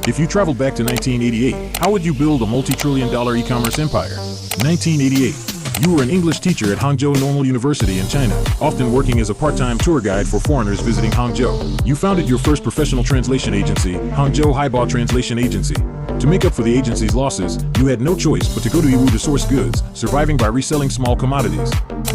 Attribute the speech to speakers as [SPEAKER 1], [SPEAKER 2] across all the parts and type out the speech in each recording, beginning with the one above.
[SPEAKER 1] If you traveled back to 1988, how would you build a multi-trillion-dollar e-commerce empire? 1988. You were an English teacher at Hangzhou Normal University in China, often working as a part-time tour guide for foreigners visiting Hangzhou. You founded your first professional translation agency, Hangzhou Haibo Translation Agency. To make up for the agency's losses, you had no choice but to go to Yiwu to source goods, surviving by reselling small commodities.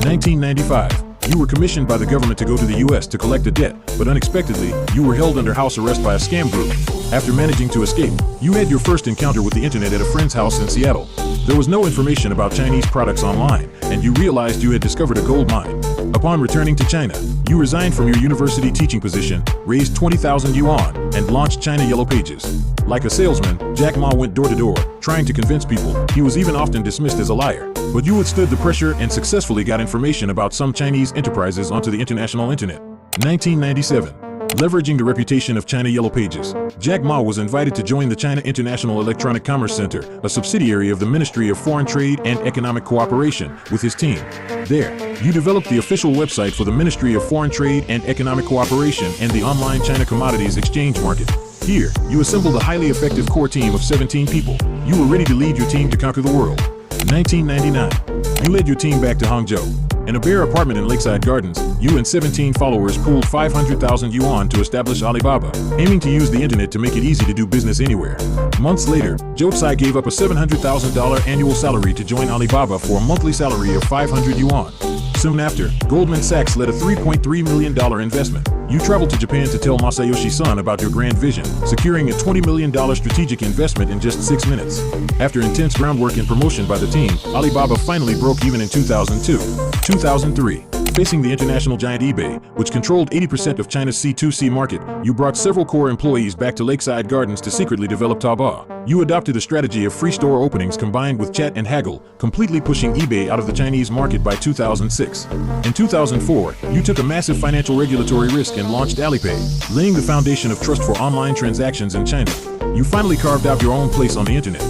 [SPEAKER 1] 1995. You were commissioned by the government to go to the US to collect a debt, but unexpectedly, you were held under house arrest by a scam group. After managing to escape, you had your first encounter with the internet at a friend's house in Seattle. There was no information about Chinese products online, and you realized you had discovered a gold mine. Upon returning to China, you resigned from your university teaching position, raised 20,000 yuan, and launched China Yellow Pages. Like a salesman, Jack Ma went door to door, trying to convince people. He was even often dismissed as a liar. But you withstood the pressure and successfully got information about some Chinese enterprises onto the international internet. 1997. Leveraging the reputation of China Yellow Pages, Jack Ma was invited to join the China International Electronic Commerce Center, a subsidiary of the Ministry of Foreign Trade and Economic Cooperation, with his team. There, you developed the official website for the Ministry of Foreign Trade and Economic Cooperation and the online China Commodities Exchange Market. Here, you assembled a highly effective core team of 17 people. You were ready to lead your team to conquer the world. 1999. You led your team back to Hangzhou. In a bare apartment in Lakeside Gardens, you and 17 followers pooled 500,000 yuan to establish Alibaba, aiming to use the internet to make it easy to do business anywhere. Months later, Zhou Tsai gave up a $700,000 annual salary to join Alibaba for a monthly salary of 500 yuan. Soon after, Goldman Sachs led a $3.3 million investment. You traveled to Japan to tell Masayoshi Son about your grand vision, securing a $20 million strategic investment in just 6 minutes. After intense groundwork and promotion by the team, Alibaba finally broke even in 2002. 2003. Facing the international giant eBay, which controlled 80% of China's C2C market, you brought several core employees back to Lakeside Gardens to secretly develop Taobao. You adopted a strategy of free store openings combined with chat and haggle, completely pushing eBay out of the Chinese market by 2006. In 2004, you took a massive financial regulatory risk and launched Alipay, laying the foundation of trust for online transactions in China. You finally carved out your own place on the internet.